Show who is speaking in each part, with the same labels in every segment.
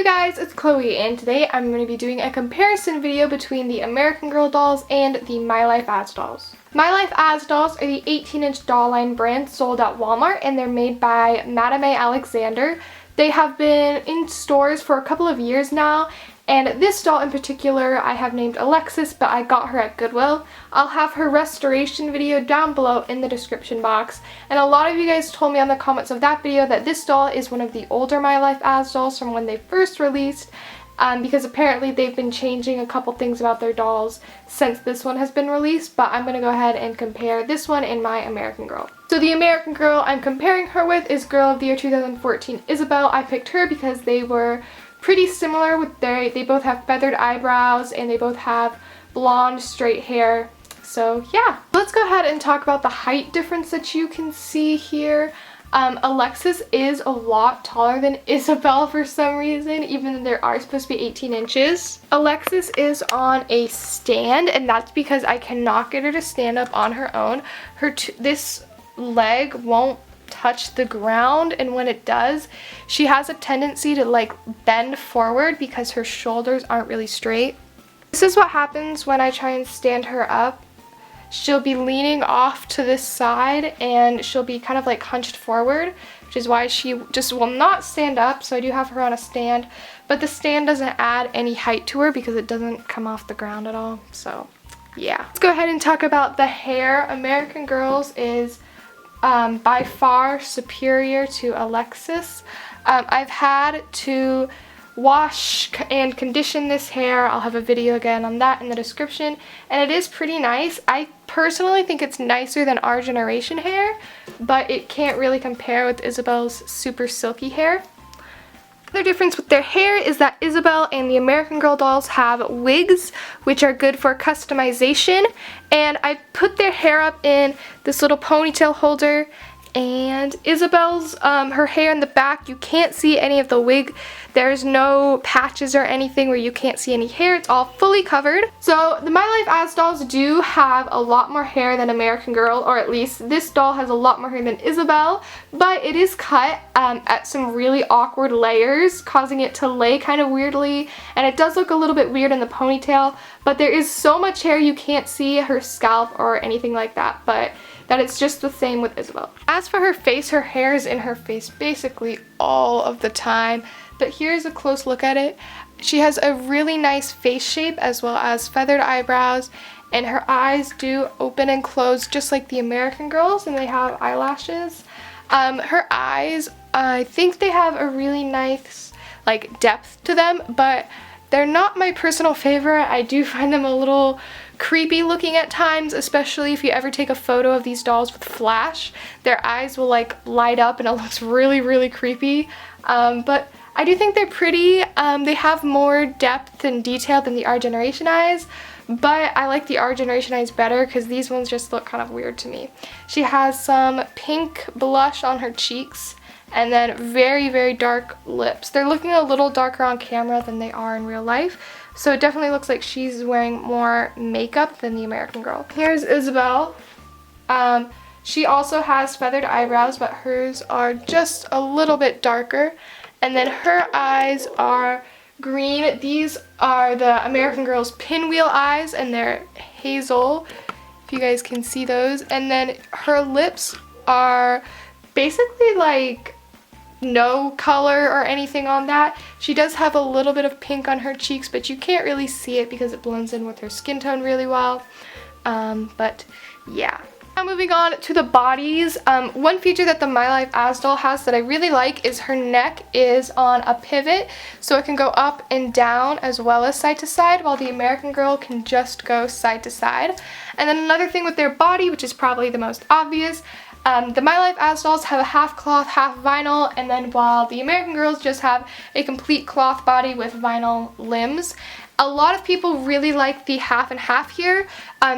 Speaker 1: guys, it's Chloe, and today I'm going to be doing a comparison video between the American Girl dolls and the My Life As dolls. My Life As dolls are the 18-inch doll line brand sold at Walmart, and they're made by Madame Alexander. They have been in stores for a couple of years now, and this doll in particular I have named Alexis, but I got her at Goodwill. I'll have her restoration video down below in the description box. And a lot of you guys told me on the comments of that video that this doll is one of the older My Life As dolls from when they first released, because apparently they've been changing a couple things about their dolls since this one has been released, but I'm going to go ahead and compare this one and my American Girl. So the American Girl I'm comparing her with is Girl of the Year 2014 Isabelle. I picked her because they were pretty similar with they both have feathered eyebrows and they both have blonde straight hair. So yeah, let's go ahead and talk about the height difference that you can see here. Alexis is a lot taller than Isabelle for some reason, even though they are supposed to be 18 inches. Alexis is on a stand, and that's because I cannot get her to stand up on her own. This leg won't touch the ground, and when it does, she has a tendency to like bend forward because her shoulders aren't really straight. This is what happens when I try and stand her up. She'll be leaning off to this side and she'll be kind of like hunched forward, which is why she just will not stand up. So I do have her on a stand, but the stand doesn't add any height to her because it doesn't come off the ground at all. So yeah, let's go ahead and talk about the hair. American Girl's is by far superior to Alexis. I've had to wash and condition this hair. I'll have a video again on that in the description, and it is pretty nice. I personally think it's nicer than our generation hair, but it can't really compare with Isabelle's super silky hair. The difference with their hair is that Isabelle and the American Girl dolls have wigs, which are good for customization, and I put their hair up in this little ponytail holder. And Isabelle's, her hair in the back, you can't see any of the wig. There's no patches or anything where you can't see any hair. It's all fully covered. So the My Life As dolls do have a lot more hair than American Girl, or at least this doll has a lot more hair than Isabelle, but it is cut at some really awkward layers, causing it to lay kind of weirdly, and it does look a little bit weird in the ponytail, but there is so much hair you can't see her scalp or anything like that, but that it's just the same with Isabelle. As for her face, her hair is in her face basically all of the time, but here's a close look at it. She has a really nice face shape as well as feathered eyebrows, and her eyes do open and close just like the American Girls, and they have eyelashes. Her eyes, I think they have a really nice like depth to them, but they're not my personal favorite. I do find them a little creepy looking at times, especially if you ever take a photo of these dolls with flash. Their eyes will like light up and it looks really, really creepy. But I do think they're pretty. They have more depth and detail than the Our Generation eyes, but I like the Our Generation eyes better because these ones just look kind of weird to me. She has some pink blush on her cheeks, and then very, very dark lips. They're looking a little darker on camera than they are in real life, so it definitely looks like she's wearing more makeup than the American Girl. Here's Isabelle. She also has feathered eyebrows, but hers are just a little bit darker, and then her eyes are green. These are the American Girl's pinwheel eyes, and they're hazel, if you guys can see those. And then her lips are basically like no color or anything on that. She does have a little bit of pink on her cheeks, but you can't really see it because it blends in with her skin tone really well. But yeah. Now moving on to the bodies. One feature that the My Life As doll has that I really like is her neck is on a pivot, so it can go up and down as well as side to side, while the American Girl can just go side to side. And then another thing with their body, which is probably the most obvious, the My Life As dolls have a half cloth, half vinyl, and then while the American Girls just have a complete cloth body with vinyl limbs. A lot of people really like the half and half here.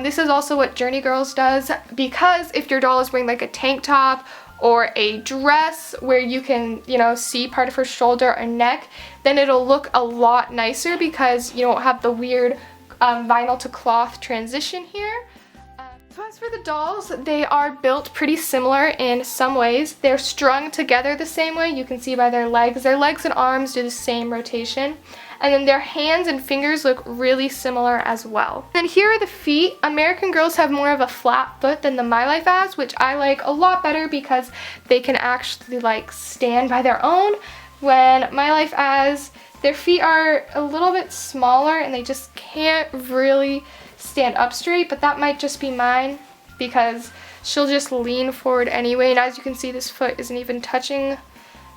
Speaker 1: This is also what Journey Girls does, because if your doll is wearing like a tank top or a dress where you can, you know, see part of her shoulder or neck, then it'll look a lot nicer because you don't have the weird vinyl to cloth transition here. So as for the dolls, they are built pretty similar in some ways. They're strung together the same way. You can see by their legs. Their legs and arms do the same rotation. And then their hands and fingers look really similar as well. And here are the feet. American Girls have more of a flat foot than the My Life Az, which I like a lot better because they can actually like stand by their own. When My Life Az, their feet are a little bit smaller and they just can't really stand up straight, but that might just be mine because she'll just lean forward anyway, and as you can see, this foot isn't even touching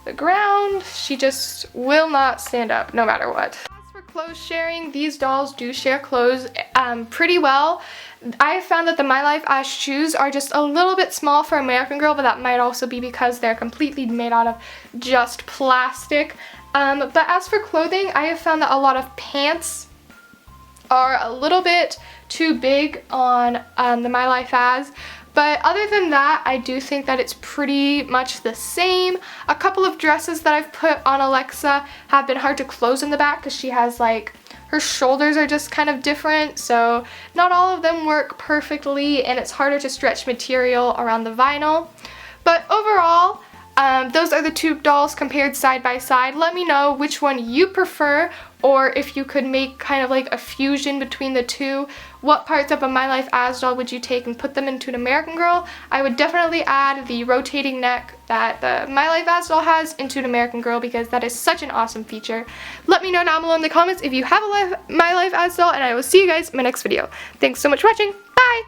Speaker 1: the ground. She just will not stand up no matter what. As for clothes sharing, these dolls do share clothes pretty well. I have found that the My Life Az shoes are just a little bit small for American Girl, but that might also be because they're completely made out of just plastic. But as for clothing, I have found that a lot of pants are a little bit too big on the My Life Az. But other than that, I do think that it's pretty much the same. A couple of dresses that I've put on Alexa have been hard to close in the back because she has like, her shoulders are just kind of different, so not all of them work perfectly and it's harder to stretch material around the vinyl. But overall, those are the two dolls compared side by side. Let me know which one you prefer, or if you could make kind of like a fusion between the two. What parts of a My Life Az doll would you take and put them into an American Girl? I would definitely add the rotating neck that the My Life Az doll has into an American Girl because that is such an awesome feature. Let me know down below in the comments if you have a My Life Az doll, and I will see you guys in my next video. Thanks so much for watching. Bye!